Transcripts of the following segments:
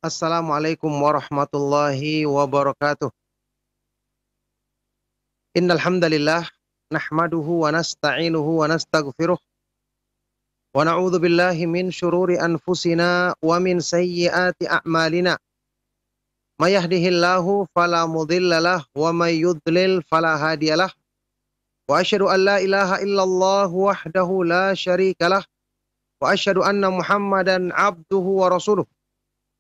Assalamualaikum warahmatullahi wabarakatuh. Innal hamdalillah nahmaduhu wa nasta'inuhu wa nastaghfiruh wa na'udzu billahi min syururi anfusina wa min sayyiati a'malina. May yahdihillahu fala mudhillalah wa may yudlil fala hadiyalah. Wa asyhadu an la ilaha illallah wahdahu la syarikalah wa asyhadu anna Muhammadan abduhu wa rasuluh.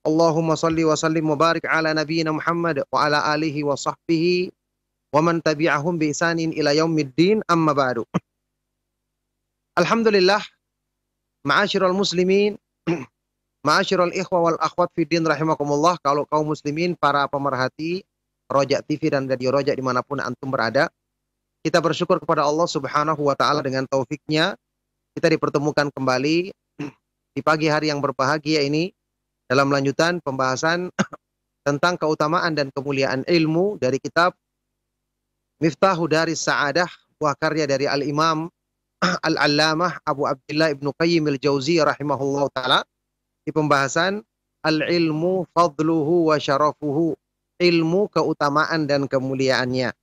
Allahumma salli wa sallim wa barik ala nabiyyina Muhammad wa ala alihi wa sahbihi wa man tabi'ahum bi ihsanin ila yaumiddin, amma ba'du. Alhamdulillah, ma'asyiral muslimin, ma'asyiral ikhwa wal akhwat fiddin rahimakumullah, kalau kaum muslimin, para pemerhati Roja TV dan Radio Roja dimanapun antum berada, kita bersyukur kepada Allah subhanahu wa ta'ala dengan taufiknya, kita dipertemukan kembali di pagi hari yang berbahagia ini dalam lanjutan pembahasan tentang keutamaan dan kemuliaan ilmu dari kitab Miftahu Daris Sa'adah, buah karya dari Al-Imam Al-Allamah Abu Abdillah Ibnu Qayyim Al-Jauziyah rahimahullah ta'ala, di pembahasan Al-ilmu fadluhu wa syarafuhu, ilmu keutamaan dan kemuliaannya.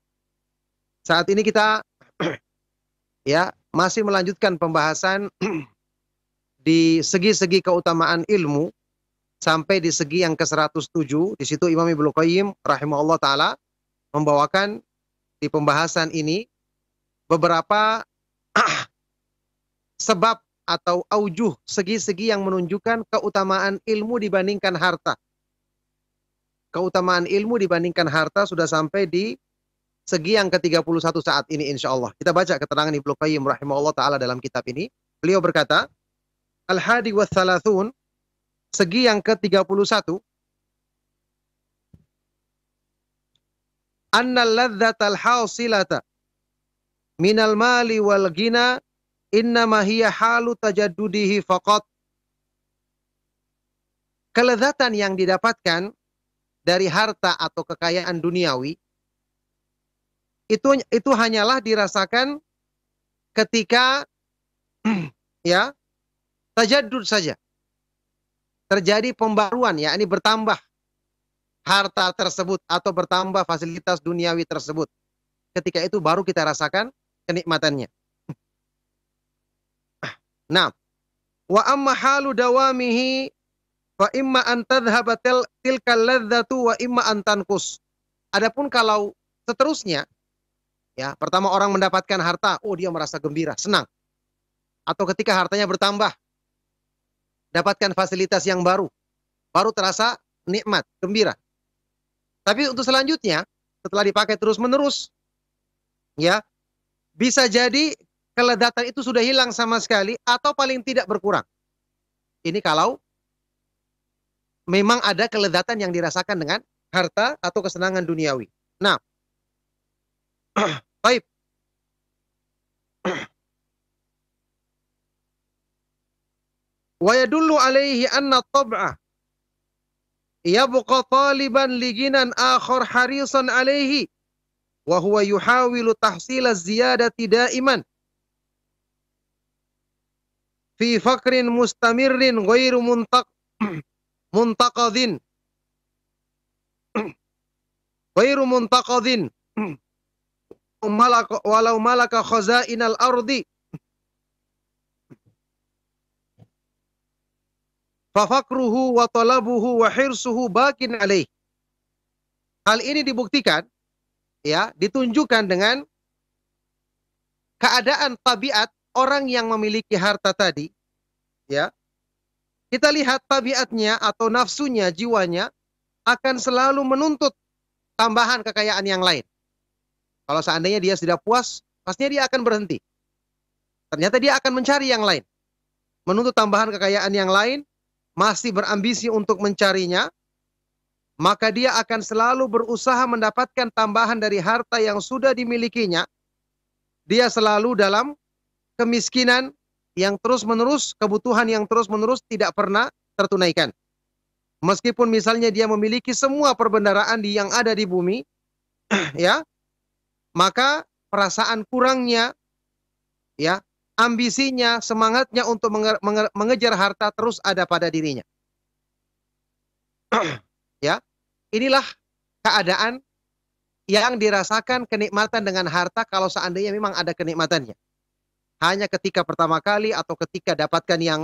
Saat ini kita masih melanjutkan pembahasan di segi-segi keutamaan ilmu sampai di segi yang ke-107. Di situ Imam Ibnu Qayyim rahimahullah ta'ala membawakan di pembahasan ini beberapa sebab atau aujuh, segi-segi yang menunjukkan keutamaan ilmu dibandingkan harta. Keutamaan ilmu dibandingkan harta sudah sampai di segi yang ke-31 saat ini insyaallah. Kita baca keterangan Ibnu Qayyim rahimahullah ta'ala dalam kitab ini. Beliau berkata, Al-hadi wa thalathun, segi yang ke-31, annal ladzatal hasilata minal mali wal ghina innama hiya halu tajaddudihi faqat. Kelezatan yang didapatkan dari harta atau kekayaan duniawi itu hanyalah dirasakan ketika tajaddud saja. Terjadi pembaruan, yakni bertambah harta tersebut atau bertambah fasilitas duniawi tersebut. Ketika itu baru kita rasakan kenikmatannya. Nah, wa amma halu dawamihi fa imma an tadhhaba tilkal ladzatu wa imma an tanqus. Adapun kalau seterusnya, pertama orang mendapatkan harta, dia merasa gembira, senang. Atau ketika hartanya bertambah, dapatkan fasilitas yang baru terasa nikmat, gembira. Tapi untuk selanjutnya, setelah dipakai terus-menerus, bisa jadi kelezatan itu sudah hilang sama sekali atau paling tidak berkurang. Ini kalau memang ada kelezatan yang dirasakan dengan harta atau kesenangan duniawi. Nah, baik. Wa yadullu alaihi anna tab'a yabqa taliban liginan akhar harisan alaihi wa huwa yuhawilu tahsila ziyadati daiman fi faqrin mustamirrin ghairu muntaqadhin walau malaka khazainal ardi fafakruhu wa talabuhu wa hirsuhu bakin alaih. Hal ini dibuktikan, ditunjukkan dengan keadaan tabiat orang yang memiliki harta tadi. Kita lihat tabiatnya atau nafsunya, jiwanya akan selalu menuntut tambahan kekayaan yang lain. Kalau seandainya dia sudah puas, pastinya dia akan berhenti. Ternyata dia akan mencari yang lain. Menuntut tambahan kekayaan yang lain, masih berambisi untuk mencarinya, maka dia akan selalu berusaha mendapatkan tambahan dari harta yang sudah dimilikinya. Dia selalu dalam kemiskinan yang terus-menerus, kebutuhan yang terus-menerus tidak pernah tertunaikan. Meskipun misalnya dia memiliki semua perbendaharaan yang ada di bumi, maka perasaan kurangnya, ambisinya, semangatnya untuk mengejar harta terus ada pada dirinya. Ya, inilah keadaan yang dirasakan kenikmatan dengan harta kalau seandainya memang ada kenikmatannya. Hanya ketika pertama kali atau ketika dapatkan yang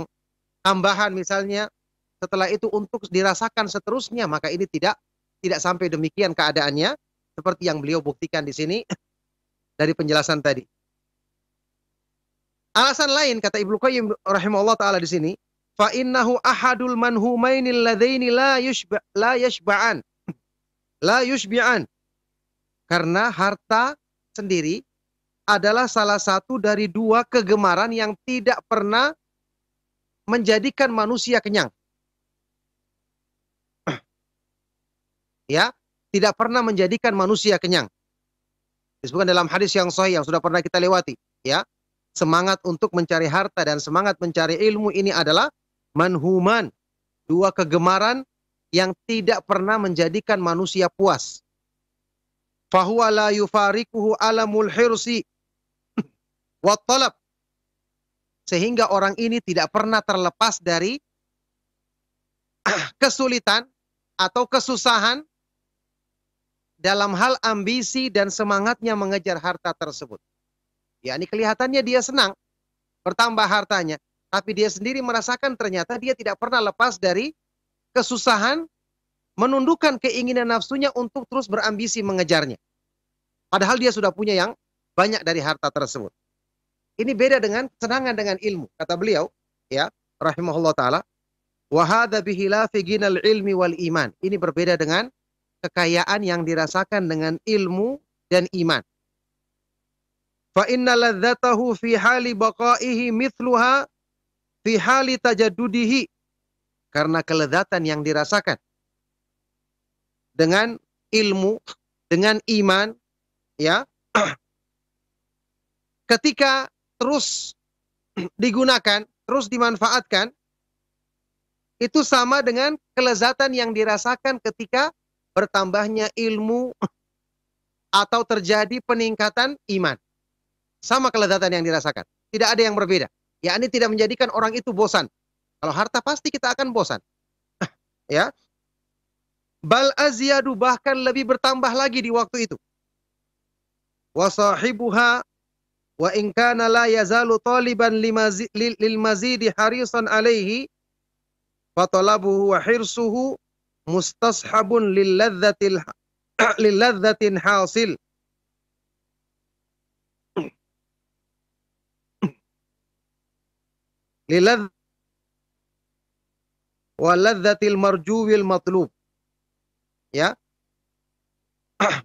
tambahan misalnya, setelah itu untuk dirasakan seterusnya, maka ini tidak sampai demikian keadaannya seperti yang beliau buktikan di sini dari penjelasan tadi. Alasan lain kata Ibnu Qayyim rahimahullah taala di sini, fa innahu ahadul manhumainil ladaini la yashba'an, la yushbi'an. Karena harta sendiri adalah salah satu dari dua kegemaran yang tidak pernah menjadikan manusia kenyang. Ya, tidak pernah menjadikan manusia kenyang. Disebutkan dalam hadis yang sahih yang sudah pernah kita lewati, ya. Semangat untuk mencari harta dan semangat mencari ilmu ini adalah manhuman, dua kegemaran yang tidak pernah menjadikan manusia puas. Fahuwa la yufarikuhu alamul hirsi wa talab. Sehingga orang ini tidak pernah terlepas dari kesulitan atau kesusahan dalam hal ambisi dan semangatnya mengejar harta tersebut. Ya, ini kelihatannya dia senang bertambah hartanya, tapi dia sendiri merasakan ternyata dia tidak pernah lepas dari kesusahan menundukkan keinginan nafsunya untuk terus berambisi mengejarnya. Padahal dia sudah punya yang banyak dari harta tersebut. Ini beda dengan kesenangan dengan ilmu. Kata beliau, ya, rahimahullah ta'ala, wa hadza bihilafi ginal ilmi wal iman. Ini berbeda dengan kekayaan yang dirasakan dengan ilmu dan iman. Fa inna ladzatahu fi hali baqaihi mithluha fi hali tajaddudihi. Karena kelezatan yang dirasakan dengan ilmu, dengan iman, ya, ketika terus digunakan, terus dimanfaatkan, itu sama dengan kelezatan yang dirasakan ketika bertambahnya ilmu atau terjadi peningkatan iman. Sama kelezatan yang dirasakan. Tidak ada yang berbeda. Ya, ini tidak menjadikan orang itu bosan. Kalau harta pasti kita akan bosan. Ya. Bal azyadu, bahkan lebih bertambah lagi di waktu itu. Wa sahibuha wa in kana la yazalu taliban lil mazidi harisan alaihi fa talabuhu wa hirsuhu mustashabun lil ladzatin hasil. Lilad waladzatil marjuwil matlub. Ya.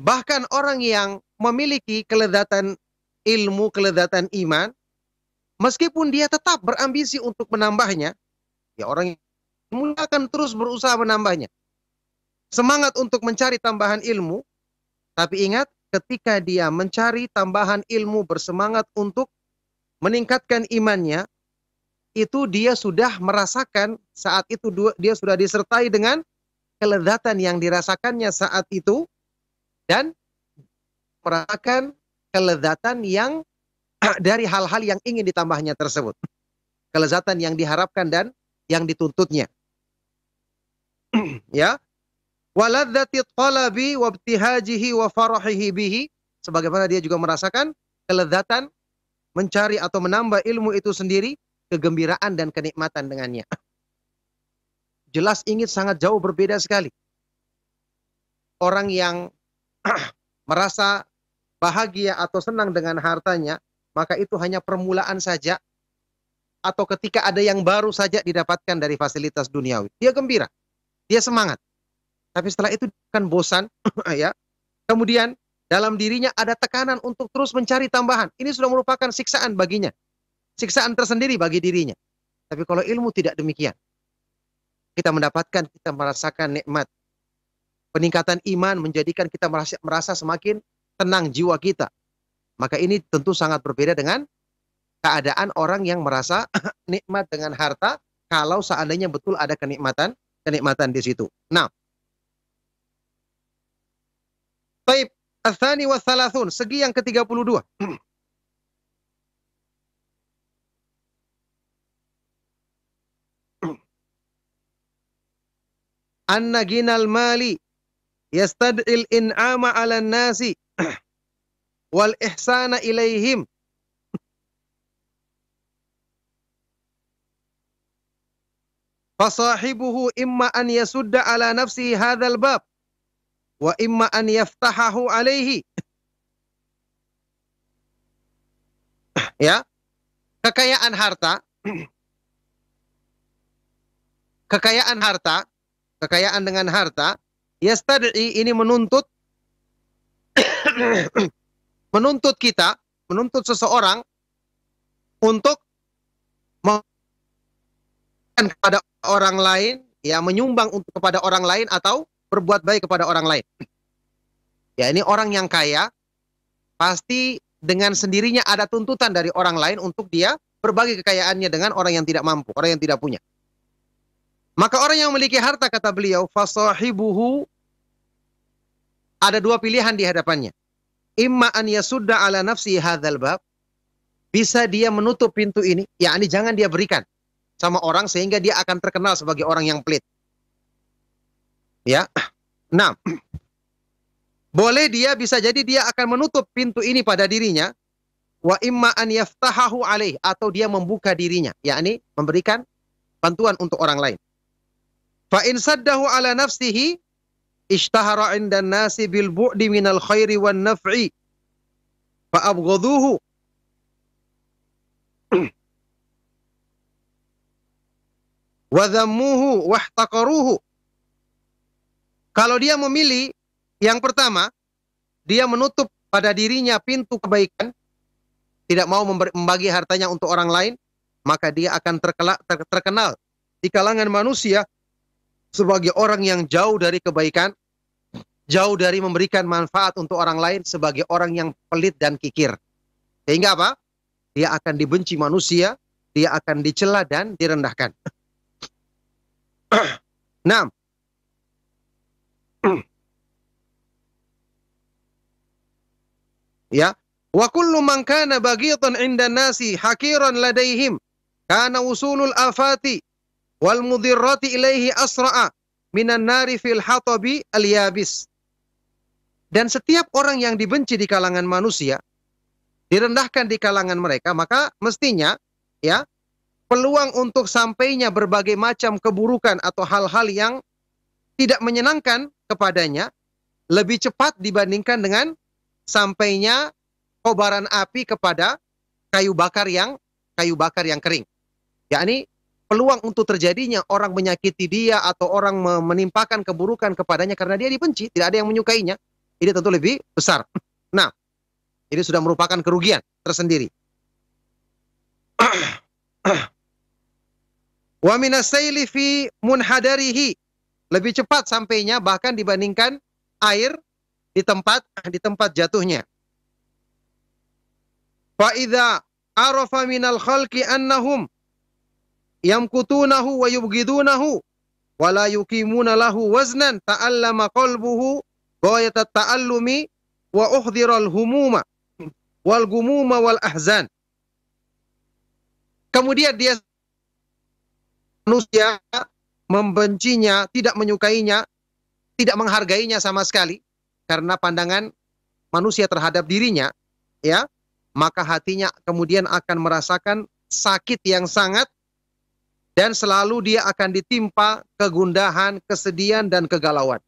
Bahkan orang yang memiliki kelezatan ilmu, kelezatan iman, meskipun dia tetap berambisi untuk menambahnya, ya orang yang akan terus berusaha menambahnya. Semangat untuk mencari tambahan ilmu, tapi ingat ketika dia mencari tambahan ilmu bersemangat untuk meningkatkan imannya, itu dia sudah merasakan saat itu dia sudah disertai dengan kelezatan yang dirasakannya saat itu dan merasakan kelezatan yang dari hal-hal yang ingin ditambahnya tersebut. Kelezatan yang diharapkan dan yang dituntutnya. Ya. Waladzati talabi wa ibtihajihi wa farahihi bihi, sebagaimana dia juga merasakan kelezatan mencari atau menambah ilmu itu sendiri, kegembiraan dan kenikmatan dengannya. Jelas ingin sangat jauh berbeda sekali. Orang yang merasa bahagia atau senang dengan hartanya, maka itu hanya permulaan saja, atau ketika ada yang baru saja didapatkan dari fasilitas duniawi. Dia gembira, dia semangat. Tapi setelah itu kan bosan, ya. Kemudian dalam dirinya ada tekanan untuk terus mencari tambahan. Ini sudah merupakan siksaan baginya. Siksaan tersendiri bagi dirinya. Tapi kalau ilmu tidak demikian. Kita mendapatkan, kita merasakan nikmat. Peningkatan iman menjadikan kita merasa semakin tenang jiwa kita. Maka ini tentu sangat berbeda dengan keadaan orang yang merasa nikmat dengan harta kalau seandainya betul ada kenikmatan di situ. Nah, baik, ats-tsani wa tsalasun, segi yang ke-32. anna ginal mali yastad'il in'ama 'alan nasi wal ihsana ilaihim fasahibuhu imma an yasudda ala nafsihi hadzal bab wa imma an yaftahahu alaihi. Ya, kekayaan harta, kekayaan dengan harta, yastad'i ini menuntut menuntut kita, menuntut seseorang untuk kepada orang lain, ya, menyumbang untuk kepada orang lain atau berbuat baik kepada orang lain. Ya, ini orang yang kaya pasti dengan sendirinya ada tuntutan dari orang lain untuk dia berbagi kekayaannya dengan orang yang tidak mampu, orang yang tidak punya. Maka orang yang memiliki harta, kata beliau, fasahibuhu, ada dua pilihan di hadapannya. Imma an yasudda ala nafsi hadzal bab, bisa dia menutup pintu ini, yakni jangan dia berikan sama orang sehingga dia akan terkenal sebagai orang yang pelit. Ya. Nah, boleh dia, bisa jadi dia akan menutup pintu ini pada dirinya, wa imma an yaftahahu alaih, atau dia membuka dirinya, yakni memberikan bantuan untuk orang lain. Fa in saddahu ala nafsihi ishtahara 'indan nasi bil bu'di minal khairi wan naf'i fa abghaduhu wa dhammuhu wahtaqaruhu. Kalau dia memilih yang pertama, dia menutup pada dirinya pintu kebaikan, tidak mau membagi hartanya untuk orang lain, maka dia akan terkenal di kalangan manusia sebagai orang yang jauh dari kebaikan, jauh dari memberikan manfaat untuk orang lain, sebagai orang yang pelit dan kikir. Sehingga apa? Dia akan dibenci manusia, dia akan dicela dan direndahkan. Nah, ya, wa kullu man kana baghitan 'inda nasi hakiran ladaihim kana usulul afati wal mudirrati ilaihi asra'a minan nari fil hatabi al yabis. Dan setiap orang yang dibenci di kalangan manusia, direndahkan di kalangan mereka, maka mestinya, ya, peluang untuk sampainya berbagai macam keburukan atau hal-hal yang tidak menyenangkan kepadanya lebih cepat dibandingkan dengan sampainya kobaran api kepada kayu bakar yang kering. Yakni peluang untuk terjadinya orang menyakiti dia atau orang menimpakan keburukan kepadanya karena dia dibenci, tidak ada yang menyukainya, ini tentu lebih besar. Nah, ini sudah merupakan kerugian tersendiri. Wa minasayli fi munhadarihi, lebih cepat sampainya bahkan dibandingkan air di tempat jatuhnya. Fa idza arafa minal khalqi annahum yamkutunahu wa yubghidunahu wa la yuqimuna lahu waznan ta'allama qalbuhu ghayat at-ta'allumi wa uhdhiral humuma wal gumuma wal ahzan. Kemudian dia, manusia, membencinya, tidak menyukainya, tidak menghargainya sama sekali karena pandangan manusia terhadap dirinya, ya, maka hatinya kemudian akan merasakan sakit yang sangat, dan selalu dia akan ditimpa kegundahan, kesedihan, dan kegalauan.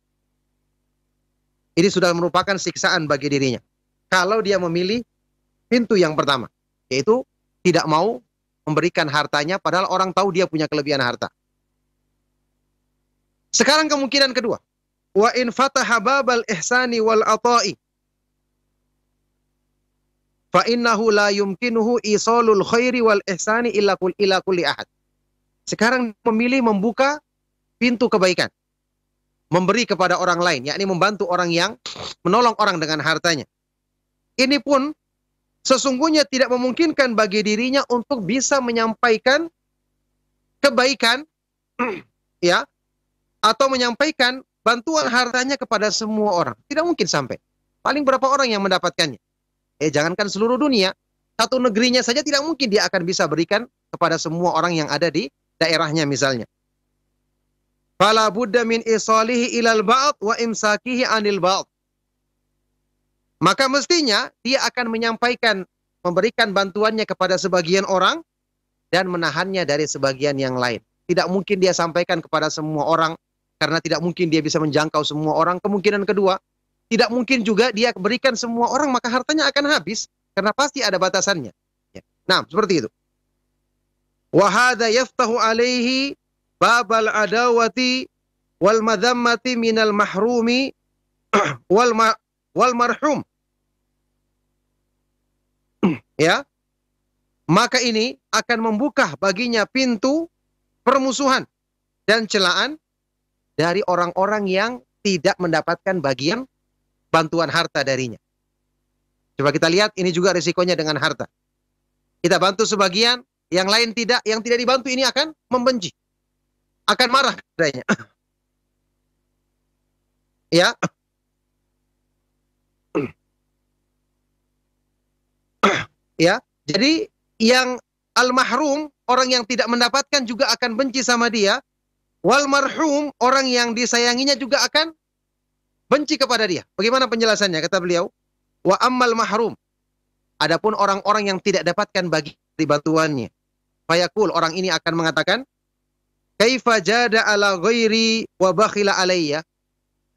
Ini sudah merupakan siksaan bagi dirinya kalau dia memilih pintu yang pertama, yaitu tidak mau memberikan hartanya padahal orang tahu dia punya kelebihan harta. Sekarang kemungkinan kedua, wa in fataha babal ihsani wal ata'i fa innahu la yumkinuhu isalul khairi wal ihsani illa kulli ahad. Sekarang memilih membuka pintu kebaikan, memberi kepada orang lain, yakni membantu orang yang menolong orang dengan hartanya. Ini pun sesungguhnya tidak memungkinkan bagi dirinya untuk bisa menyampaikan kebaikan, ya, atau menyampaikan bantuan hartanya kepada semua orang. Tidak mungkin sampai. Paling berapa orang yang mendapatkannya? Jangankan seluruh dunia, satu negerinya saja tidak mungkin dia akan bisa berikan kepada semua orang yang ada di daerahnya misalnya. Fala budda min isalihi ilal ba'd wa imsakihi anil ba'd. Maka mestinya dia akan menyampaikan, memberikan bantuannya kepada sebagian orang dan menahannya dari sebagian yang lain. Tidak mungkin dia sampaikan kepada semua orang, karena tidak mungkin dia bisa menjangkau semua orang. Kemungkinan kedua, tidak mungkin juga dia berikan semua orang, maka hartanya akan habis, karena pasti ada batasannya. Ya. Nah, seperti itu. Wa hadza yaftahu alaihi babal adawati wal madhammati minal mahrumi wal marhum. Ya. Maka ini akan membuka baginya pintu permusuhan dan celaan dari orang-orang yang tidak mendapatkan bagian bantuan harta darinya. Coba kita lihat, ini juga risikonya dengan harta. Kita bantu sebagian, yang lain tidak, yang tidak dibantu ini akan membenci, akan marah kepadanya. Ya. Ya, jadi yang al-mahrum, orang yang tidak mendapatkan juga akan benci sama dia. Wal marhum, orang yang disayanginya juga akan benci kepada dia. Bagaimana penjelasannya? Kata beliau, wa ammal mahrum, adapun orang-orang yang tidak dapatkan bagi bantuannya, fayaqul, orang ini akan mengatakan, kaifa jada ala ghairi wa bakhila alayya,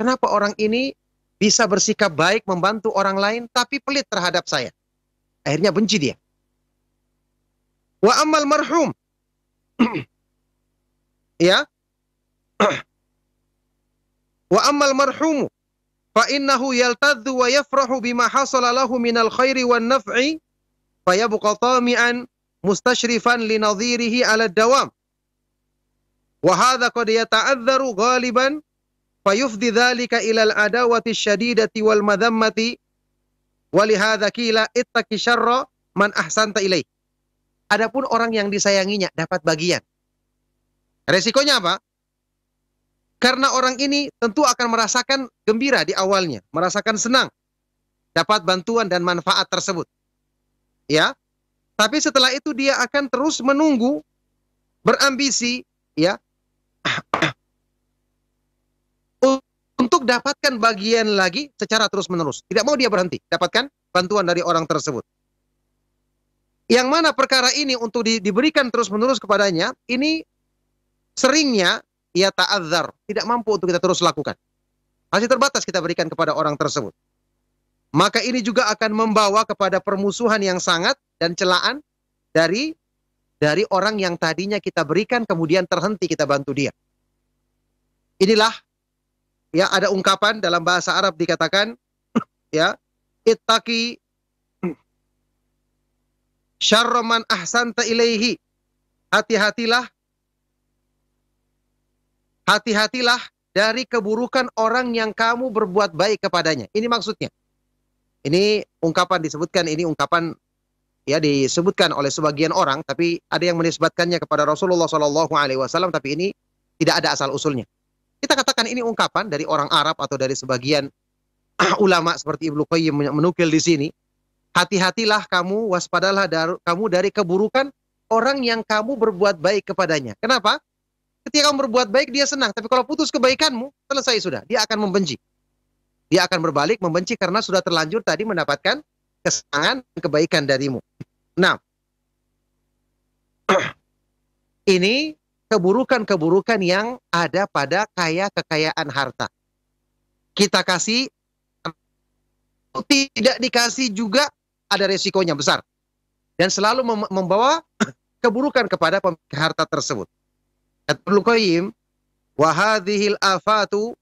kenapa orang ini bisa bersikap baik membantu orang lain tapi pelit terhadap saya? Akhirnya benci dia. Wa ammal marhum, ya, wa ammal marhumu fa innahu yaltadzu wa yafrahu bima hasala lahu minal khairi wan naf'i fayabqa tami'an mustashrifan li nadhirihi 'ala ad-dawam wa hadha qad yata'adhdharu ghaliban fayufdi dhalika ila al-adawati asy-syadidati wal madhammati wa li hadha qila ittaqi syarra man ahsanta ilaih. Adapun orang yang disayanginya dapat bagian, resikonya apa? Karena orang ini tentu akan merasakan gembira di awalnya, merasakan senang, dapat bantuan dan manfaat tersebut. Ya, tapi setelah itu dia akan terus menunggu, berambisi, ya, untuk dapatkan bagian lagi secara terus-menerus. Tidak mau dia berhenti, dapatkan bantuan dari orang tersebut. Yang mana perkara ini untuk diberikan terus-menerus kepadanya, ini seringnya ia ta'adzar, tidak mampu untuk kita terus lakukan. Masih terbatas kita berikan kepada orang tersebut. Maka ini juga akan membawa kepada permusuhan yang sangat dan celaan dari orang yang tadinya kita berikan kemudian terhenti kita bantu dia. Inilah, ya, ada ungkapan dalam bahasa Arab dikatakan, ya, ittaqi syarra man ahsanta ilaihi. Hati-hatilah dari keburukan orang yang kamu berbuat baik kepadanya. Ini maksudnya. Ini ungkapan disebutkan, ini ungkapan, ya, disebutkan oleh sebagian orang, tapi ada yang menisbatkannya kepada Rasulullah SAW, tapi ini tidak ada asal usulnya. Kita katakan ini ungkapan dari orang Arab atau dari sebagian ulama seperti Ibnu Qayyim menukil di sini. Hati-hatilah kamu, waspadalah kamu dari keburukan orang yang kamu berbuat baik kepadanya. Kenapa? Ketika kamu berbuat baik, dia senang. Tapi kalau putus kebaikanmu, selesai sudah. Dia akan membenci. Dia akan berbalik membenci karena sudah terlanjur tadi mendapatkan kesenangan dan kebaikan darimu. Nah, ini keburukan-keburukan yang ada pada kekayaan harta. Kita kasih, tidak dikasih juga ada resikonya besar. Dan selalu membawa keburukan kepada pemilik harta tersebut. Kata Ibnu Qayyim, wa hadhil afatu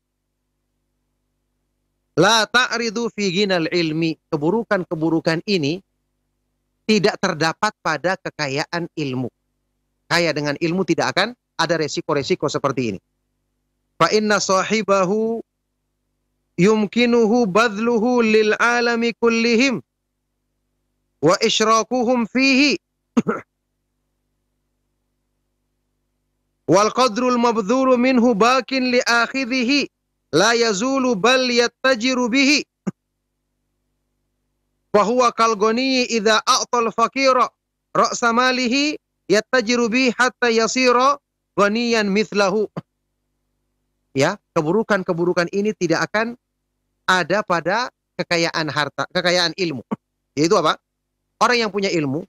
la ta'ridu fi ginal ilmi. Keburukan-keburukan ini tidak terdapat pada kekayaan ilmu. Kaya dengan ilmu tidak akan ada resiko-resiko seperti ini. Fa inna sahibahu yumkinuhu badluhu lil alami kullihim wa isyrakuhum fihi wal qadrul mabdhulu minhu bakin li akhidhihi la yazulu bal yattajiru bihi wa huwa kal ghani idza a'tal faqira ra'sa malihi yattajiru bihi hatta yasira ghaniyan mithlahu. ya, keburukan-keburukan ini tidak akan ada pada kekayaan harta, kekayaan ilmu. Yaitu apa? Orang yang punya ilmu,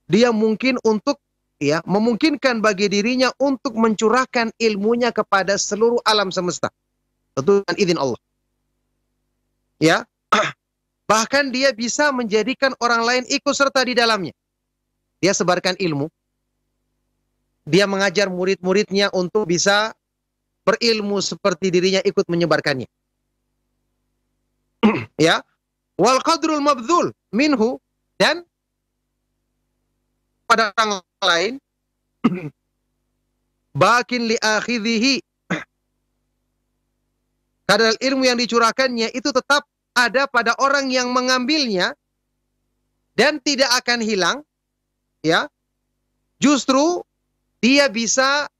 dia mungkin untuk ya memungkinkan bagi dirinya untuk mencurahkan ilmunya kepada seluruh alam semesta. Tentu dengan izin Allah. Ya. Bahkan dia bisa menjadikan orang lain ikut serta di dalamnya. Dia sebarkan ilmu. Dia mengajar murid-muridnya untuk bisa berilmu seperti dirinya ikut menyebarkannya. Ya. Wal qadrul mabdzul minhu, dan pada orang lain bakin li akhidhihi. Kadar ilmu yang dicurahkannya itu tetap ada pada orang yang mengambilnya dan tidak akan hilang, ya. Justru dia bisa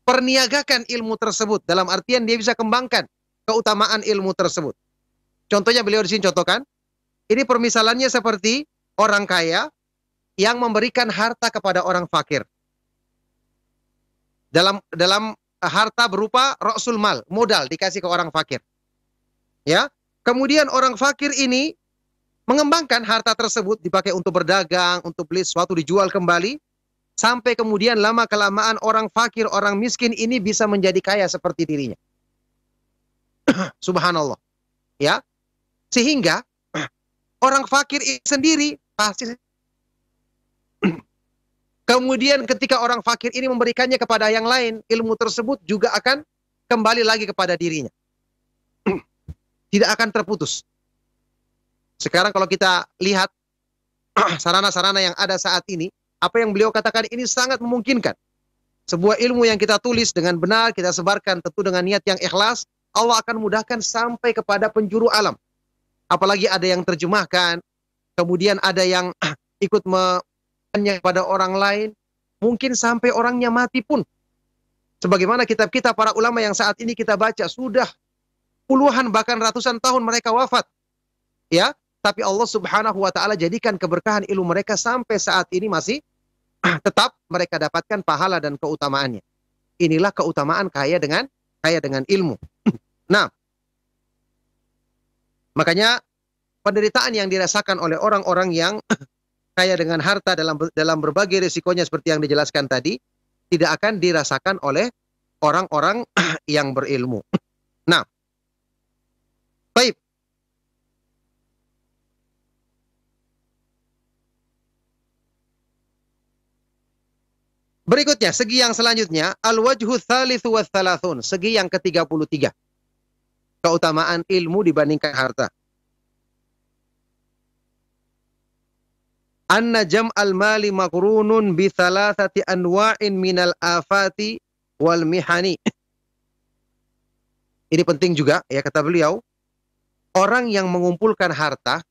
perniagakan ilmu tersebut, dalam artian dia bisa kembangkan keutamaan ilmu tersebut. Contohnya beliau di sini contohkan, ini permisalannya seperti orang kaya yang memberikan harta kepada orang fakir. Dalam harta berupa ra'sul mal, modal dikasih ke orang fakir. Ya, kemudian orang fakir ini mengembangkan harta tersebut, dipakai untuk berdagang, untuk beli sesuatu, dijual kembali, sampai kemudian lama-kelamaan orang fakir, orang miskin ini bisa menjadi kaya seperti dirinya. Subhanallah. Ya, sehingga orang fakir ini sendiri pasti kemudian ketika orang fakir ini memberikannya kepada yang lain, ilmu tersebut juga akan kembali lagi kepada dirinya. Tidak akan terputus. Sekarang kalau kita lihat sarana-sarana yang ada saat ini, apa yang beliau katakan ini sangat memungkinkan. Sebuah ilmu yang kita tulis dengan benar, kita sebarkan tentu dengan niat yang ikhlas, Allah akan mudahkan sampai kepada penjuru alam. Apalagi ada yang terjemahkan, kemudian ada yang ikut menanya kepada orang lain, mungkin sampai orangnya mati pun. Sebagaimana kitab-kitab para ulama yang saat ini kita baca, sudah puluhan bahkan ratusan tahun mereka wafat. Ya, tapi Allah Subhanahu wa taala jadikan keberkahan ilmu mereka sampai saat ini masih tetap mereka dapatkan pahala dan keutamaannya. Inilah keutamaan kaya dengan ilmu. Nah, makanya penderitaan yang dirasakan oleh orang-orang yang kaya dengan harta dalam berbagai risikonya seperti yang dijelaskan tadi, tidak akan dirasakan oleh orang-orang yang berilmu. Nah, baik. Berikutnya, segi yang selanjutnya, al-wajhu tsalitsu wa tsalatsun, segi yang ke-33. Keutamaan ilmu dibandingkan harta. Anna jam'al mali maqrunun bi thalathati anwa'in minal afati wal mihani. Ini penting juga, ya, kata beliau, orang yang mengumpulkan harta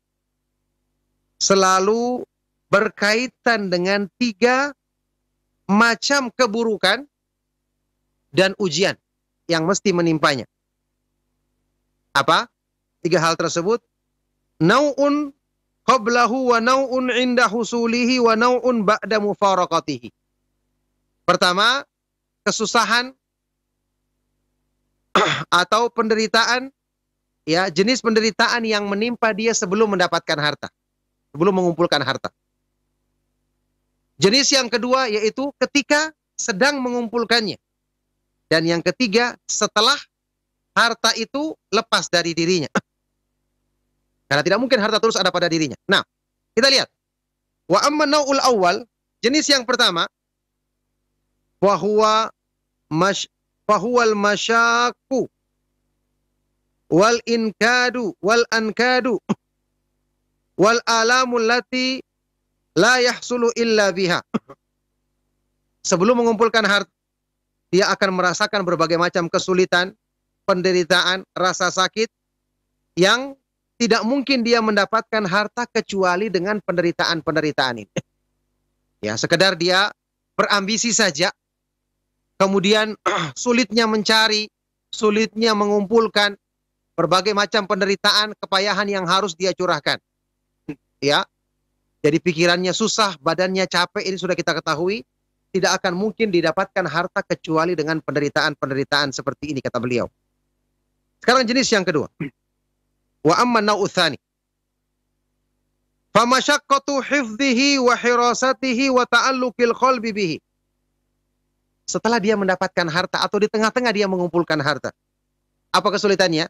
selalu berkaitan dengan 3 macam keburukan dan ujian yang mesti menimpanya. Apa? 3 hal tersebut. Nau'un qablahu wa nau'un inda husulihi wa nau'un ba'da mufaraqatihi. Pertama, kesusahan atau penderitaan, ya, jenis penderitaan yang menimpa dia sebelum mendapatkan harta, sebelum mengumpulkan harta. Jenis yang kedua yaitu ketika sedang mengumpulkannya. Dan yang ketiga setelah harta itu lepas dari dirinya. Karena tidak mungkin harta terus ada pada dirinya. Nah, kita lihat. Wa amma nau'ul awal, jenis yang pertama, fahuwal masyaku wal inkadu wal ankadu wal alamul lati la yahsulu illa biha. Sebelum mengumpulkan harta, dia akan merasakan berbagai macam kesulitan, penderitaan, rasa sakit yang tidak mungkin dia mendapatkan harta kecuali dengan penderitaan-penderitaan ini. Ya, sekedar dia berambisi saja, kemudian sulitnya mencari, sulitnya mengumpulkan, berbagai macam penderitaan, kepayahan yang harus dia curahkan. Ya, jadi pikirannya susah, badannya capek, ini sudah kita ketahui. tidak akan mungkin didapatkan harta kecuali dengan penderitaan-penderitaan seperti ini, kata beliau. Sekarang jenis yang kedua. Wa amma nau'u tsani. Fa masyaqqatu hifdhihi wa hirasatihi wa ta'alluqil qalbi bihi. Setelah dia mendapatkan harta atau di tengah-tengah dia mengumpulkan harta. Apa kesulitannya?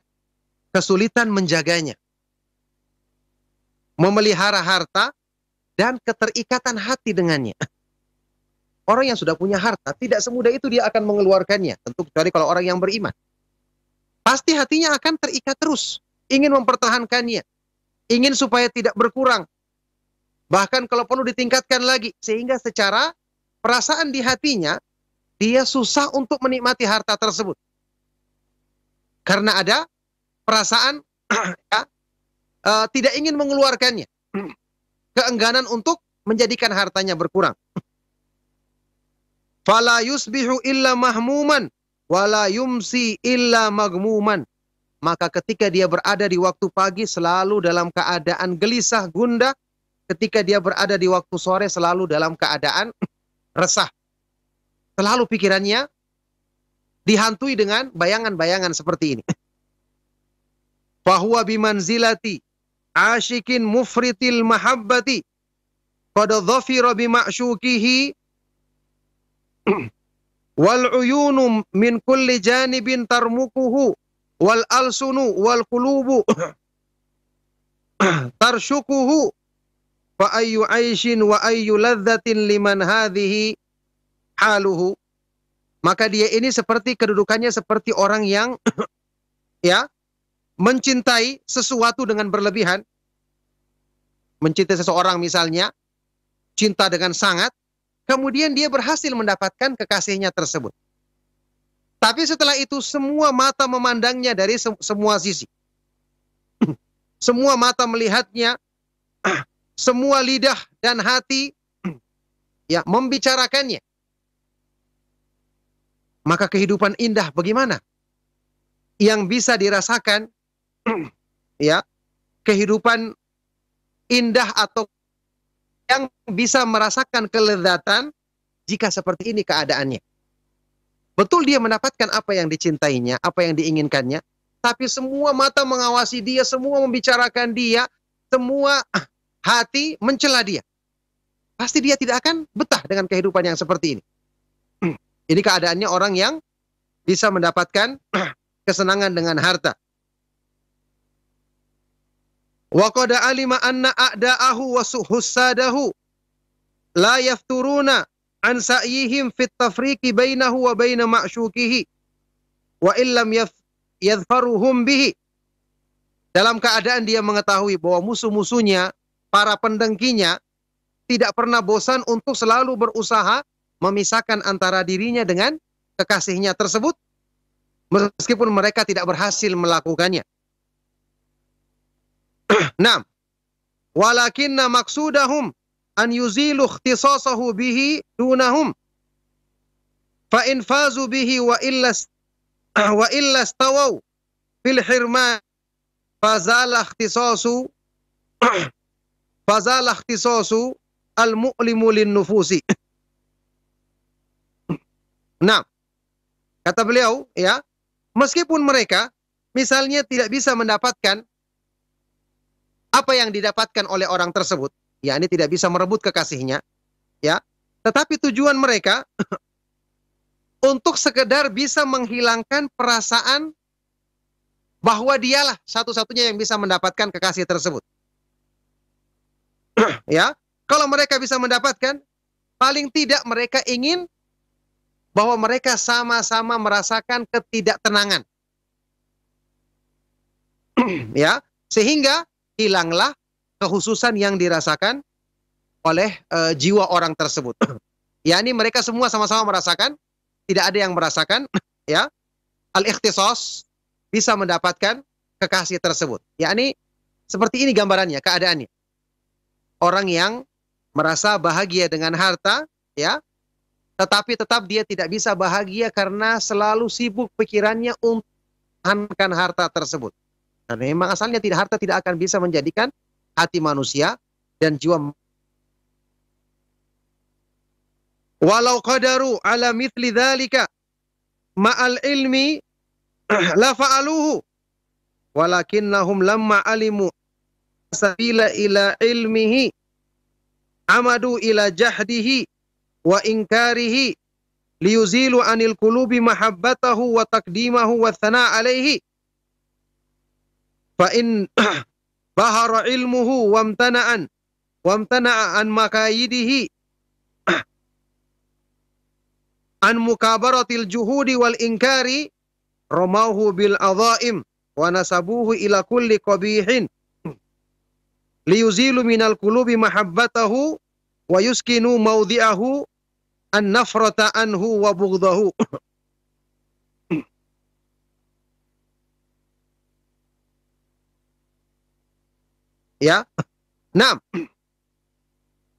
Kesulitan menjaganya. Memelihara harta dan keterikatan hati dengannya. Orang yang sudah punya harta, tidak semudah itu dia akan mengeluarkannya. Tentu kecuali kalau orang yang beriman. Pasti hatinya akan terikat terus. Ingin mempertahankannya. Ingin supaya tidak berkurang. Bahkan kalau perlu ditingkatkan lagi. Sehingga secara perasaan di hatinya, dia susah untuk menikmati harta tersebut. Karena ada perasaan ya, tidak ingin mengeluarkannya. Keengganan untuk menjadikan hartanya berkurang. Fala yusbihu illa mahmuman wala yumsi illa magmuman. Maka ketika dia berada di waktu pagi selalu dalam keadaan gelisah, gundah. Ketika dia berada di waktu sore selalu dalam keadaan resah. Selalu pikirannya dihantui dengan bayangan-bayangan seperti ini. Fahuwa bimanzilati asyikin mufritil mahabbati qad dhafira bima'syukihi wal uyunu min kulli janibin tarmukuhu wal alsunu wal qulubu tarshukuhu fa ayyu aishin wa ayyu ladzatin liman hadhihi haluhu. Maka dia ini seperti kedudukannya seperti orang yang ya mencintai sesuatu dengan berlebihan. Mencintai seseorang misalnya, cinta dengan sangat, kemudian dia berhasil mendapatkan kekasihnya tersebut. Tapi setelah itu semua mata memandangnya dari semua sisi. Semua mata melihatnya, semua lidah dan hati ya membicarakannya. Maka kehidupan indah bagaimana? Yang bisa dirasakan ya, kehidupan indah atau yang bisa merasakan kelezatan jika seperti ini keadaannya. Betul dia mendapatkan apa yang dicintainya, apa yang diinginkannya, tapi semua mata mengawasi dia, semua membicarakan dia, semua hati mencela dia. Pasti dia tidak akan betah dengan kehidupan yang seperti ini. Ini keadaannya orang yang bisa mendapatkan kesenangan dengan harta. Wa qad alima anna a'da'ahu wa hussadahu la yafturuna an sa'yihim fit tafriqi bainahu wa baina ma'syukihi wa illam yadhfaruhum bihi. Dalam keadaan dia mengetahui bahwa musuh-musuhnya, para pendengkinya tidak pernah bosan untuk selalu berusaha memisahkan antara dirinya dengan kekasihnya tersebut, meskipun mereka tidak berhasil melakukannya. Naam. Walakinna maksudahum an yuzilu ikhtisasahu bihi dunahum. Fa in fazu bihi wa illa stawaw fil hirman fazala ikhtisasu al-mu'limu lin-nufusi. Nah, kata beliau, ya, meskipun mereka misalnya tidak bisa mendapatkan apa yang didapatkan oleh orang tersebut, ya, ini tidak bisa merebut kekasihnya, ya, tetapi tujuan mereka untuk sekedar bisa menghilangkan perasaan bahwa dialah satu-satunya yang bisa mendapatkan kekasih tersebut. Ya, kalau mereka bisa mendapatkan, paling tidak mereka ingin bahwa mereka sama-sama merasakan ketidaktenangan. Ya, sehingga hilanglah kehususan yang dirasakan oleh jiwa orang tersebut. Ya, ini mereka semua sama-sama merasakan, tidak ada yang merasakan, ya, al-ikhtisas, bisa mendapatkan kekasih tersebut. Ya, ini seperti ini gambarannya, keadaannya. Orang yang merasa bahagia dengan harta, ya, tetapi tetap dia tidak bisa bahagia karena selalu sibuk pikirannya untuk menahankan harta tersebut. Karena memang asalnya harta tidak akan bisa menjadikan hati manusia dan jiwa Walau qadaru ala mithli dzalika ma'al ilmi la fa'aluhu walakinnahum lamma alimu sabila ila ilmihi amadu ila jahdihi wa inkarihi liyuzilu anil qulubi mahabbatahu wa taqdimahu wa thana alaihi fa in bahara ilmuhu wamtana'a an makayidihi an mukabaratil juhudi wal inkari ramauhu bil adhaim wa nasabuhu ila kulli qabihin liyuzilu minal qulubi mahabbatahu wa yuskinu mawdi'ahu an nafrata anhu wa bughdahu. Ya. Nah.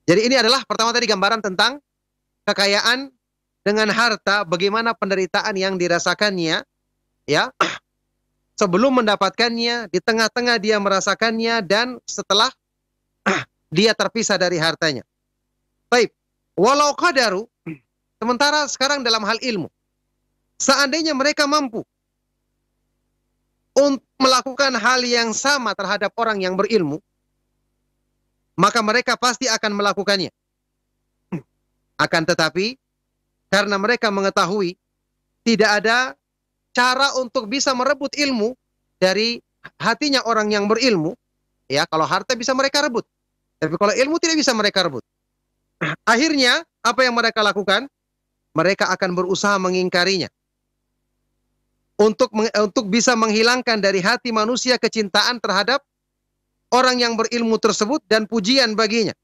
Jadi ini adalah pertama tadi gambaran tentang kekayaan dengan harta, bagaimana penderitaan yang dirasakannya, ya. Sebelum mendapatkannya, di tengah-tengah dia merasakannya, dan setelah dia terpisah dari hartanya. Baik. Walau qadaru, sementara sekarang dalam hal ilmu, seandainya mereka mampu untuk melakukan hal yang sama terhadap orang yang berilmu, maka mereka pasti akan melakukannya. Akan tetapi, karena mereka mengetahui tidak ada cara untuk bisa merebut ilmu dari hatinya orang yang berilmu, ya, kalau harta bisa mereka rebut, tapi kalau ilmu tidak bisa mereka rebut. Akhirnya, apa yang mereka lakukan? Mereka akan berusaha mengingkarinya. Untuk bisa menghilangkan dari hati manusia kecintaan terhadap orang yang berilmu tersebut dan pujian baginya.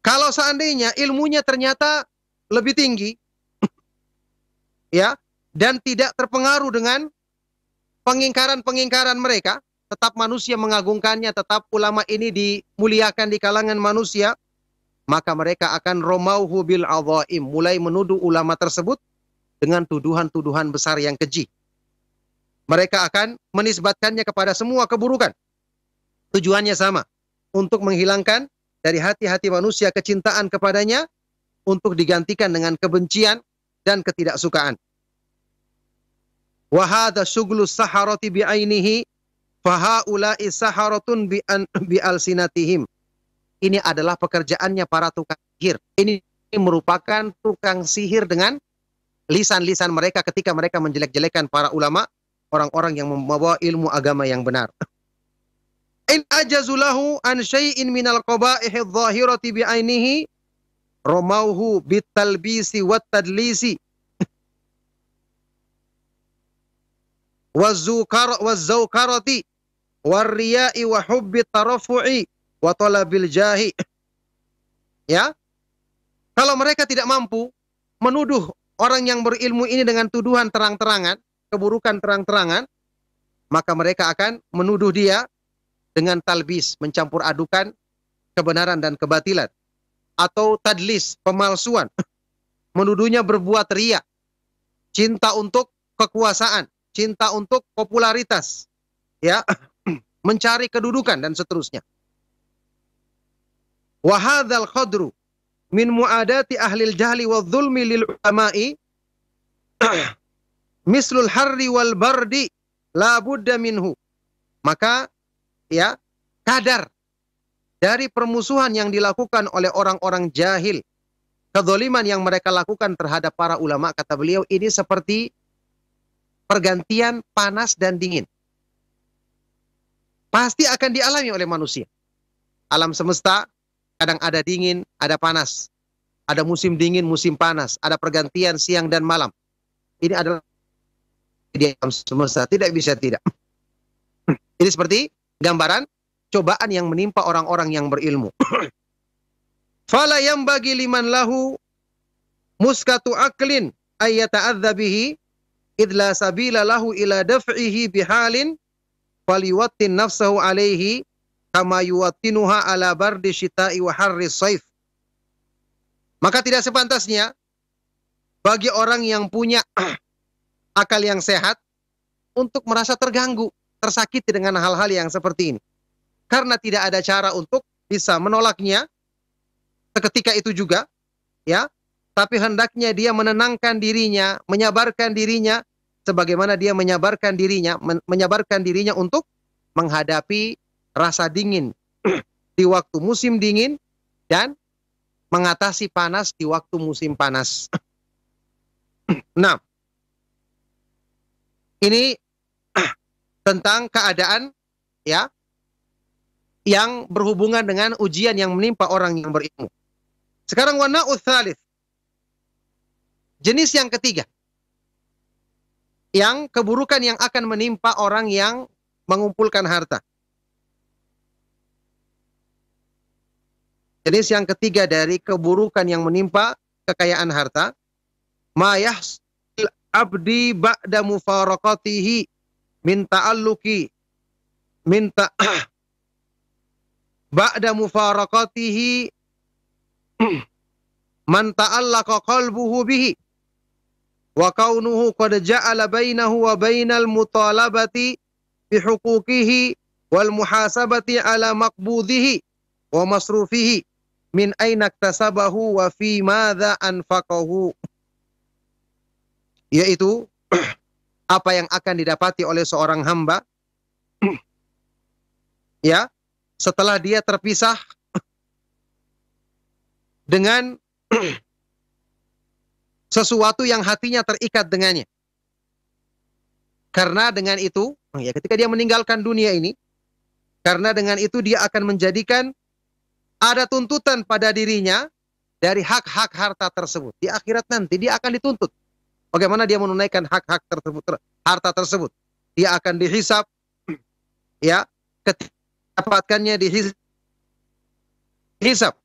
Kalau seandainya ilmunya ternyata lebih tinggi, ya, dan tidak terpengaruh dengan pengingkaran-pengingkaran mereka, tetap manusia mengagungkannya, tetap ulama ini dimuliakan di kalangan manusia, maka mereka akan romauhu bil adhaim, mulai menuduh ulama tersebut dengan tuduhan-tuduhan besar yang keji. Mereka akan menisbatkannya kepada semua keburukan. Tujuannya sama, untuk menghilangkan dari hati-hati manusia kecintaan kepadanya, untuk digantikan dengan kebencian dan ketidaksukaan. Wa hadza syughlus saharati bi'ainihi fa haula'i saharatun bi alsinatihim. Ini adalah pekerjaannya para tukang sihir. Ini merupakan tukang sihir dengan lisan-lisan mereka ketika mereka menjelek-jelekan para ulama, orang-orang yang membawa ilmu agama yang benar. In ajazulahu an syai'in minal qaba'ihi adh-dhahirati bi'ainihi ramauhu bitalbisi wat tadlisi waz-zawkarati war-riya'i wa hubbi tarafu'i wa talabil jahi. Ya. Kalau mereka tidak mampu menuduh orang yang berilmu ini dengan tuduhan terang-terangan, keburukan terang-terangan, maka mereka akan menuduh dia dengan talbis, mencampur adukan kebenaran dan kebatilan, atau tadlis, pemalsuan, menuduhnya berbuat riya, cinta untuk kekuasaan, cinta untuk popularitas, ya, mencari kedudukan dan seterusnya. Wa hadzal qadru min muadati ahlil jahli wadh-dhulmi lil ulama'i mislul harri wal bardi la budda minhu. Maka, ya, kadar dari permusuhan yang dilakukan oleh orang-orang jahil, kezaliman yang mereka lakukan terhadap para ulama, kata beliau, ini seperti pergantian panas dan dingin. Pasti akan dialami oleh manusia. Alam semesta kadang ada dingin, ada panas. Ada musim dingin, musim panas. Ada pergantian siang dan malam. Ini adalah di alam semesta. Tidak bisa tidak. Ini seperti gambaran cobaan yang menimpa orang-orang yang berilmu. Fala yambagi liman lahu muskatu aklin ayyata'adza bihi idla sabila lahu ila daf'ihi bihalin faliwattin nafsahu alaihi kama yuwattinuha ala bardi syita'i wa harri saif. Maka tidak sepantasnya bagi orang yang punya akal yang sehat untuk merasa terganggu, tersakiti dengan hal-hal yang seperti ini. Karena tidak ada cara untuk bisa menolaknya, seketika itu juga, ya, tapi hendaknya dia menenangkan dirinya, menyabarkan dirinya, sebagaimana dia menyabarkan dirinya untuk menghadapi rasa dingin di waktu musim dingin dan mengatasi panas di waktu musim panas. Nah, ini tentang keadaan, ya, yang berhubungan dengan ujian yang menimpa orang yang berilmu. Sekarang wana'u tsalits, jenis yang ketiga, yang keburukan yang akan menimpa orang yang mengumpulkan harta. Jenis yang ketiga dari keburukan yang menimpa kekayaan harta, ma yahsul abdi ba'da mufaraqatihi min ta'alluqi ba'da mufaraqatihi man ta'allaqa qalbuhu bihi wa kaunuhu qad ja'ala bainahu wa bainal mutalabati bi huquqihi wal muhasabati ala maqbudhihi wa masrufihi min aina iktasabahu wa fi madza anfaqahu, yaitu apa yang akan didapati oleh seorang hamba ya setelah dia terpisah dengan sesuatu yang hatinya terikat dengannya. Karena dengan itu, ya, ketika dia meninggalkan dunia ini, karena dengan itu dia akan menjadikan ada tuntutan pada dirinya dari hak-hak harta tersebut. Di akhirat nanti dia akan dituntut. Bagaimana dia menunaikan hak-hak tersebut, harta tersebut. Dia akan dihisab, ya, ketika dapatkannya dihisab.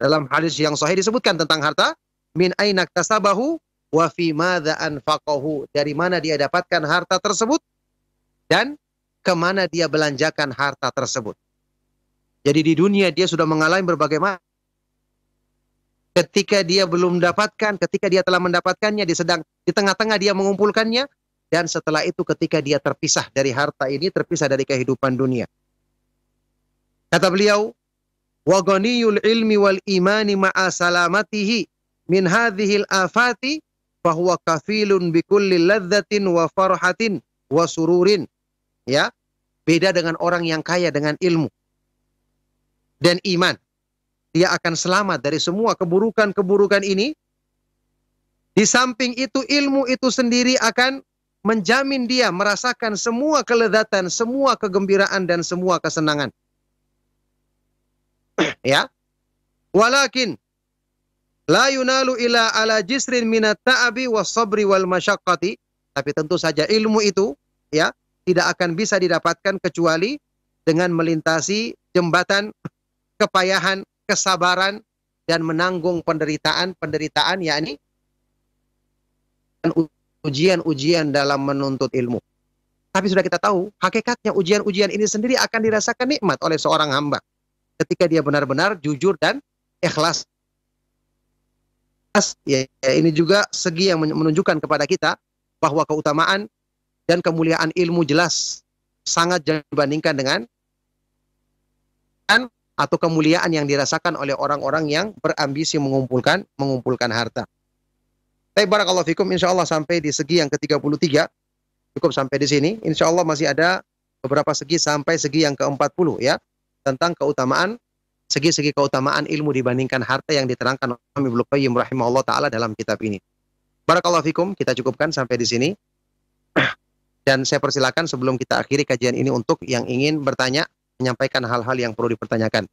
Dalam hadis yang sahih disebutkan tentang harta, min aina iktasabahu wa fi madza anfaqahu, dari mana dia dapatkan harta tersebut dan kemana dia belanjakan harta tersebut. Jadi di dunia dia sudah mengalami berbagai macam. Ketika dia belum mendapatkan, ketika dia telah mendapatkannya, di tengah-tengah dia mengumpulkannya, dan setelah itu ketika dia terpisah dari harta ini, terpisah dari kehidupan dunia. Kata beliau, wa ghaniyul ilmi wal imani ma'a salamatihi min hadhil afati fahuwa kafilun bikulli ladzatin wa farhatin wa sururin. Ya, beda dengan orang yang kaya dengan ilmu dan iman. Dia akan selamat dari semua keburukan-keburukan ini. Di samping itu, ilmu itu sendiri akan menjamin dia merasakan semua kelezatan, semua kegembiraan dan semua kesenangan. Ya. Walakin la yunalu ila ala jisrin minat ta'abi was sabri wal masyaqqati. Tapi tentu saja ilmu itu, ya, tidak akan bisa didapatkan kecuali dengan melintasi jembatan kepayahan, kesabaran, dan menanggung penderitaan, yakni ujian-ujian dalam menuntut ilmu. Tapi sudah kita tahu, hakikatnya ujian-ujian ini sendiri akan dirasakan nikmat oleh seorang hamba ketika dia benar-benar jujur dan ikhlas. Ya, ini juga segi yang menunjukkan kepada kita bahwa keutamaan dan kemuliaan ilmu jelas sangat jauh dibandingkan dengan atau kemuliaan yang dirasakan oleh orang-orang yang berambisi mengumpulkan harta. Baik, barakallahu fikum, insyaallah sampai di segi yang ke-33. Cukup sampai di sini. Insyaallah masih ada beberapa segi sampai segi yang ke-40, ya, tentang keutamaan, segi-segi keutamaan ilmu dibandingkan harta yang diterangkan oleh Ibnu Qayyim rahimahullah taala dalam kitab ini. Barakallahu fikum, kita cukupkan sampai di sini. Dan saya persilakan sebelum kita akhiri kajian ini untuk yang ingin bertanya, menyampaikan hal-hal yang perlu dipertanyakan.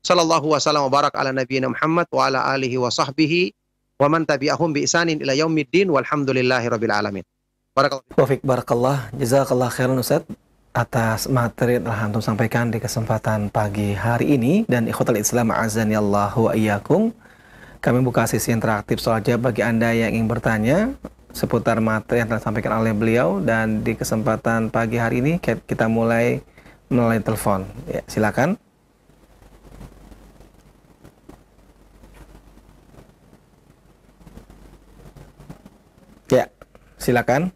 Sallallahu wasallam wa barak ala nabiyina Muhammad wa ala alihi wa sahbihi wa man tabi'ahum bi ihsanin ila yaumiddin walhamdulillahi rabbil alamin. Barakallahu. Taufik barakallah, jazakallah khairan Ustaz atas materi yang telah antum sampaikan di kesempatan pagi hari ini. Dan ikhwatal Islam azani Allahu wa iyyakum, kami buka sesi interaktif soal jawab bagi Anda yang ingin bertanya seputar materi yang telah disampaikan oleh beliau. Dan di kesempatan pagi hari ini kita mulai melalui telepon. Ya, silakan. Ya, silakan.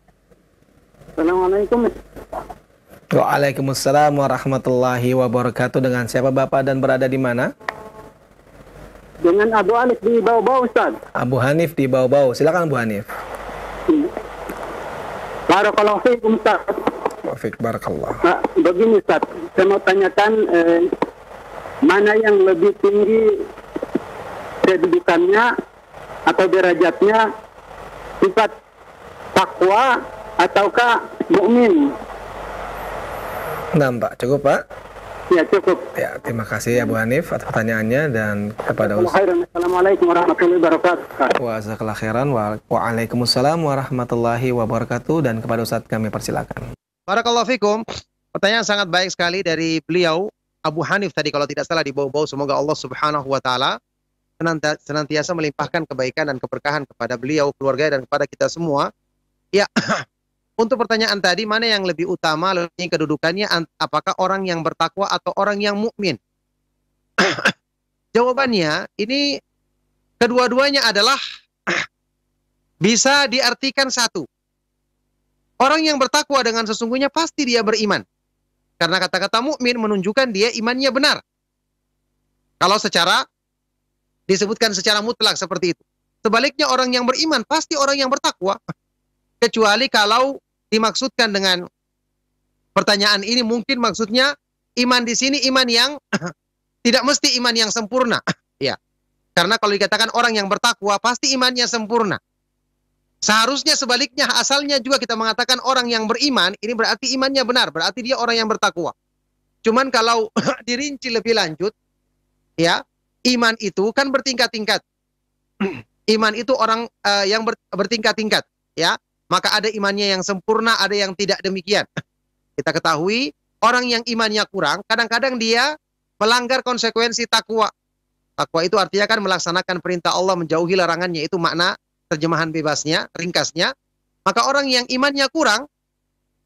Assalamualaikum. Waalaikumsalam warahmatullahi wabarakatuh. Dengan siapa Bapak dan berada di mana? Dengan Abu Hanif di bawah-bawah, Ustaz. Abu Hanif di bau-bau. Silakan Abu Hanif. Barakallahu fiikum, Ustaz. Wafik barakallah. Begini, Ustaz. Saya mau tanyakan mana yang lebih tinggi kedudukannya atau derajatnya, sifat takwa ataukah mukmin? Nah, Pak, cukup Pak? Ya, cukup. Ya, terima kasih Abu Hanif atas pertanyaannya dan kepada Ustaz. Assalamualaikum warahmatullahi wabarakatuh. Wajazakallah khairan. Waalaikumsalam warahmatullahi wabarakatuh. Dan kepada Ustaz kami persilakan. Barakallahu fikum. Pertanyaan sangat baik sekali dari beliau Abu Hanif tadi kalau tidak salah di bawah-bawah. Semoga Allah Subhanahu wa taala senantiasa melimpahkan kebaikan dan keberkahan kepada beliau, keluarga dan kepada kita semua. Ya. Untuk pertanyaan tadi, mana yang lebih utama, lebih kedudukannya, apakah orang yang bertakwa atau orang yang mukmin? Jawabannya, ini kedua-duanya adalah bisa diartikan satu. Orang yang bertakwa dengan sesungguhnya pasti dia beriman. Karena kata-kata mukmin menunjukkan dia imannya benar. Kalau disebutkan secara mutlak seperti itu. Sebaliknya orang yang beriman pasti orang yang bertakwa. Kecuali kalau dimaksudkan dengan pertanyaan ini mungkin maksudnya iman di sini iman yang tidak mesti iman yang sempurna. Ya. Karena kalau dikatakan orang yang bertakwa pasti imannya sempurna. Seharusnya sebaliknya, asalnya juga kita mengatakan orang yang beriman ini berarti imannya benar, berarti dia orang yang bertakwa. Cuman kalau dirinci lebih lanjut, ya, iman itu kan bertingkat-tingkat. Iman itu orang yang bertingkat-tingkat, ya. Maka ada imannya yang sempurna, ada yang tidak demikian. Kita ketahui, orang yang imannya kurang, kadang-kadang dia melanggar konsekuensi takwa. Takwa itu artinya kan melaksanakan perintah Allah, menjauhi larangannya. Itu makna terjemahan bebasnya, ringkasnya. Maka orang yang imannya kurang,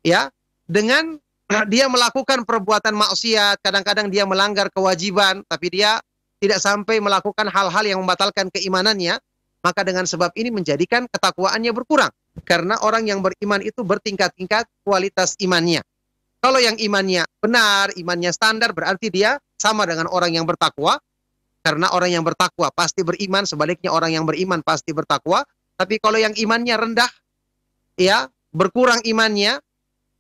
ya, dengan dia melakukan perbuatan maksiat, kadang-kadang dia melanggar kewajiban, tapi dia tidak sampai melakukan hal-hal yang membatalkan keimanannya, maka dengan sebab ini menjadikan ketakwaannya berkurang. Karena orang yang beriman itu bertingkat-tingkat kualitas imannya. Kalau yang imannya benar, imannya standar, berarti dia sama dengan orang yang bertakwa. Karena orang yang bertakwa pasti beriman, sebaliknya orang yang beriman pasti bertakwa. Tapi kalau yang imannya rendah, ya, berkurang imannya,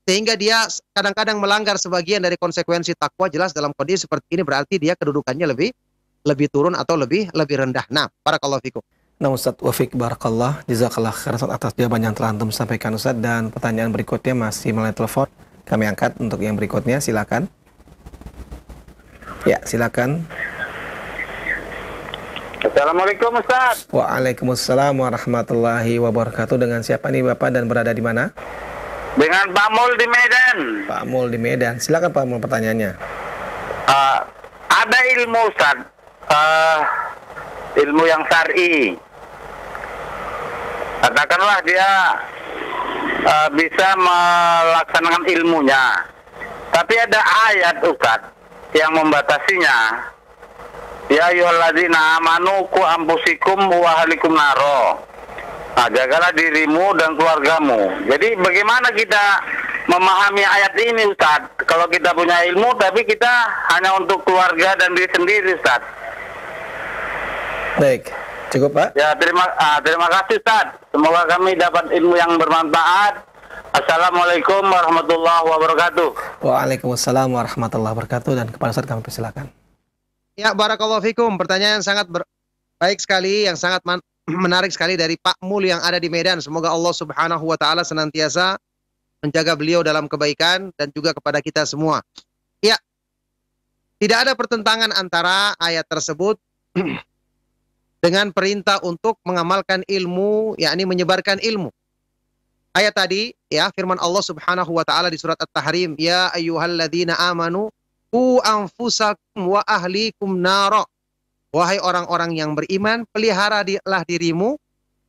sehingga dia kadang-kadang melanggar sebagian dari konsekuensi takwa, jelas dalam kondisi seperti ini berarti dia kedudukannya lebih turun atau lebih rendah. Nah, barakallahu fikum. Nah Ustaz, wafik barakallah, jazakallah khairan atas jawaban yang telah antum sampaikan Ustaz. Dan pertanyaan berikutnya masih melalui telepon. Kami angkat untuk yang berikutnya, silakan. Ya, silakan. Assalamualaikum Ustaz. Waalaikumsalam warahmatullahi wabarakatuh. Dengan siapa nih Bapak dan berada di mana? Dengan Pak Mul di Medan. Pak Mul di Medan. Silakan Pak Mul pertanyaannya. Ada ilmu Ustaz, ilmu yang syar'i. Katakanlah dia bisa melaksanakan ilmunya, tapi ada ayat Ustaz yang membatasinya. Ya ayyuhalladzina amanu qu anfusikum wa ahlikum naro. Jagalah dirimu dan keluargamu. Jadi bagaimana kita memahami ayat ini Ustaz? Kalau kita punya ilmu tapi kita hanya untuk keluarga dan diri sendiri Ustaz. Baik, cukup Pak. Ya, terima kasih Ustaz. Semoga kami dapat ilmu yang bermanfaat. Assalamualaikum warahmatullahi wabarakatuh. Waalaikumsalam warahmatullahi wabarakatuh. Dan kepada Ustaz kami persilakan. Ya, barakallahu fikum. Pertanyaan yang sangat baik sekali, yang sangat menarik sekali dari Pak Mul yang ada di Medan. Semoga Allah Subhanahu wa taala senantiasa menjaga beliau dalam kebaikan dan juga kepada kita semua. Ya. Tidak ada pertentangan antara ayat tersebut dengan perintah untuk mengamalkan ilmu, yakni menyebarkan ilmu. Ayat tadi, ya, firman Allah Subhanahu wa taala di surat At-Tahrim, ya ayyuhalladzina amanu qu anfusakum wa ahlikum nara. Wahai orang-orang yang beriman, peliharalah dirimu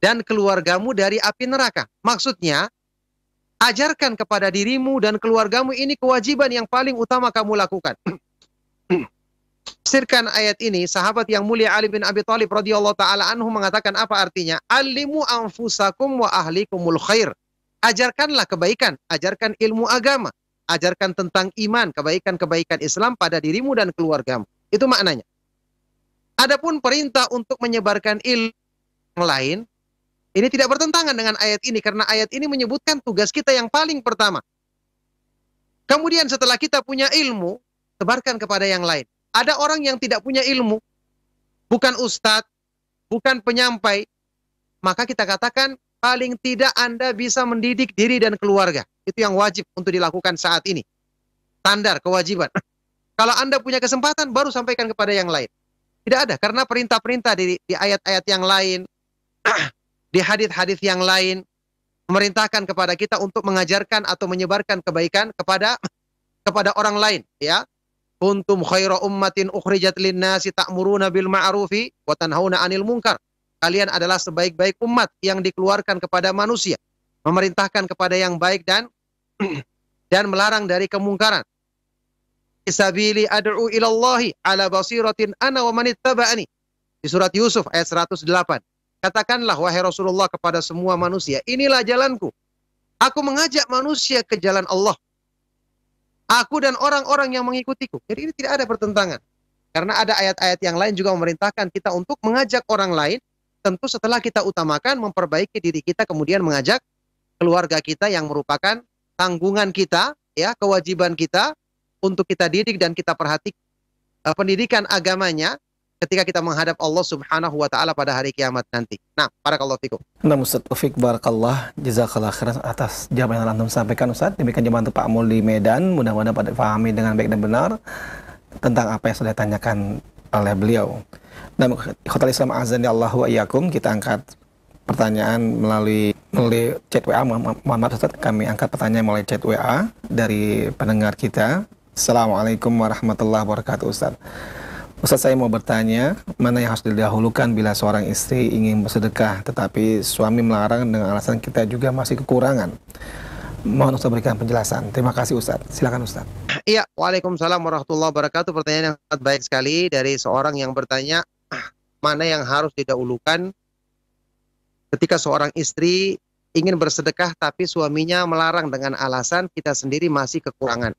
dan keluargamu dari api neraka. Maksudnya, ajarkan kepada dirimu dan keluargamu, ini kewajiban yang paling utama kamu lakukan. Tafsirkan ayat ini, sahabat yang mulia Ali bin Abi Thalib radhiyallahu taala anhu mengatakan apa artinya? Alimu anfusakum wa ahlikumul khair. Ajarkanlah kebaikan, ajarkan ilmu agama, ajarkan tentang iman, kebaikan-kebaikan Islam pada dirimu dan keluargamu. Itu maknanya. Adapun perintah untuk menyebarkan ilmu yang lain, ini tidak bertentangan dengan ayat ini, karena ayat ini menyebutkan tugas kita yang paling pertama. Kemudian setelah kita punya ilmu, sebarkan kepada yang lain. Ada orang yang tidak punya ilmu, bukan ustadz, bukan penyampai, maka kita katakan paling tidak Anda bisa mendidik diri dan keluarga. Itu yang wajib untuk dilakukan saat ini. Standar, kewajiban. Kalau Anda punya kesempatan, baru sampaikan kepada yang lain. Tidak ada, karena perintah-perintah di ayat-ayat yang lain, di hadis-hadis yang lain, memerintahkan kepada kita untuk mengajarkan atau menyebarkan kebaikan kepada orang lain. Ya, kuntum khaira ummatin ukhrijat linnasi ta'muruna bil ma'rufi wa tanhauna 'anil munkar. Kalian adalah sebaik-baik umat yang dikeluarkan kepada manusia, memerintahkan kepada yang baik dan melarang dari kemungkaran. Isabili ad'u ilallahi ala basiratin ana wa manittaba'ani. Di surat Yusuf ayat 108. Katakanlah wahai Rasulullah kepada semua manusia, inilah jalanku. Aku mengajak manusia ke jalan Allah. Aku dan orang-orang yang mengikutiku. Jadi ini tidak ada pertentangan. Karena ada ayat-ayat yang lain juga memerintahkan kita untuk mengajak orang lain. Tentu setelah kita utamakan memperbaiki diri kita, kemudian mengajak keluarga kita yang merupakan tanggungan kita, ya, kewajiban kita untuk kita didik dan kita perhatikan pendidikan agamanya ketika kita menghadap Allah Subhanahu wa taala pada hari kiamat nanti. Nah, barakallahu fikum. Nah, Ustaz Taufik barakallah, jazakallah khairan atas jawaban yang antum sampaikan Ustaz. Demikian jawaban untuk Pak Mul di Medan, mudah-mudahan dapat dipahami dengan baik dan benar tentang apa yang sudah ditanyakan oleh beliau. Dan ikhwatal Islam azan ya Allah wa iyyakum, kita angkat pertanyaan melalui chat WA. Mohon maaf Ustaz, kami angkat pertanyaan melalui chat WA dari pendengar kita. Assalamualaikum warahmatullahi wabarakatuh Ustaz. Ustaz, saya mau bertanya, mana yang harus didahulukan bila seorang istri ingin bersedekah tetapi suami melarang dengan alasan kita juga masih kekurangan? Mohon Ustaz berikan penjelasan. Terima kasih Ustaz. Silakan Ustaz. Iya, waalaikumsalam warahmatullahi wabarakatuh. Pertanyaan yang sangat baik sekali dari seorang yang bertanya, mana yang harus didahulukan ketika seorang istri ingin bersedekah tapi suaminya melarang dengan alasan kita sendiri masih kekurangan.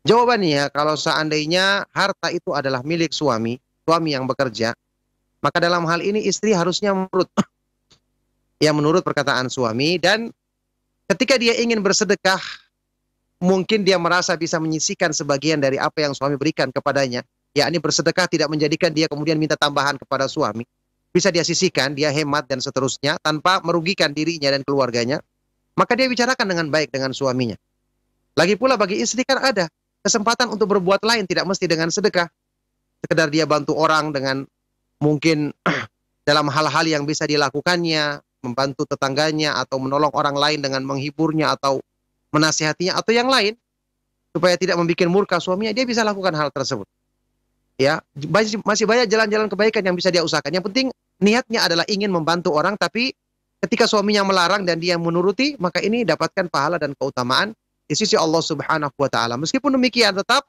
Jawabannya, kalau seandainya harta itu adalah milik suami yang bekerja, maka dalam hal ini istri harusnya menurut perkataan suami, dan ketika dia ingin bersedekah, mungkin dia merasa bisa menyisihkan sebagian dari apa yang suami berikan kepadanya, yakni bersedekah tidak menjadikan dia kemudian minta tambahan kepada suami. Bisa dia sisihkan, dia hemat dan seterusnya, tanpa merugikan dirinya dan keluarganya. Maka dia bicarakan dengan baik dengan suaminya. Lagi pula bagi istri kan ada kesempatan untuk berbuat lain, tidak mesti dengan sedekah. Sekedar dia bantu orang dengan mungkin dalam hal-hal yang bisa dilakukannya, membantu tetangganya, atau menolong orang lain dengan menghiburnya, atau menasihatinya, atau yang lain, supaya tidak membuat murka suaminya, dia bisa lakukan hal tersebut. Ya, masih banyak jalan-jalan kebaikan yang bisa dia usahakan. Yang penting niatnya adalah ingin membantu orang, tapi ketika suaminya melarang dan dia menuruti, maka ini dapatkan pahala dan keutamaan di sisi Allah Subhanahu wa taala. Meskipun demikian, tetap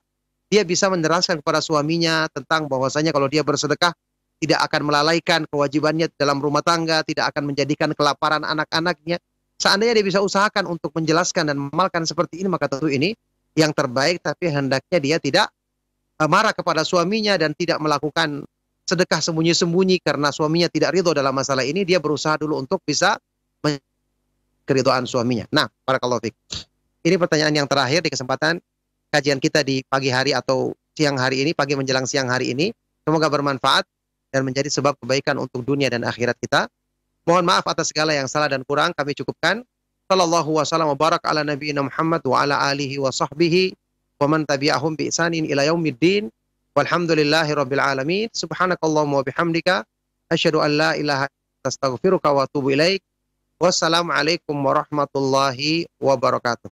dia bisa menjelaskan kepada suaminya tentang bahwasanya kalau dia bersedekah tidak akan melalaikan kewajibannya dalam rumah tangga, tidak akan menjadikan kelaparan anak-anaknya. Seandainya dia bisa usahakan untuk menjelaskan dan mengamalkan seperti ini, maka tentu ini yang terbaik, tapi hendaknya dia tidak marah kepada suaminya dan tidak melakukan sedekah sembunyi-sembunyi karena suaminya tidak ridho dalam masalah ini. Dia berusaha dulu untuk bisa keridhaan suaminya. Nah, barakallahu fiik. Ini pertanyaan yang terakhir di kesempatan kajian kita di pagi hari atau siang hari ini, pagi menjelang siang hari ini. Semoga bermanfaat dan menjadi sebab kebaikan untuk dunia dan akhirat kita. Mohon maaf atas segala yang salah dan kurang, kami cukupkan. Sallallahu wasallam wa barak ala nabiyina Muhammad wa ala alihi wa sahbihi wa man tabi'ahum bi ihsanin ila yaumiddin. Walhamdulillahi rabbil alamin. Subhanakallahumma wa bihamdika asyhadu an la ilaha illa anta astaghfiruka wa atubu ilaik. Wassalamualaikum warahmatullahi wabarakatuh.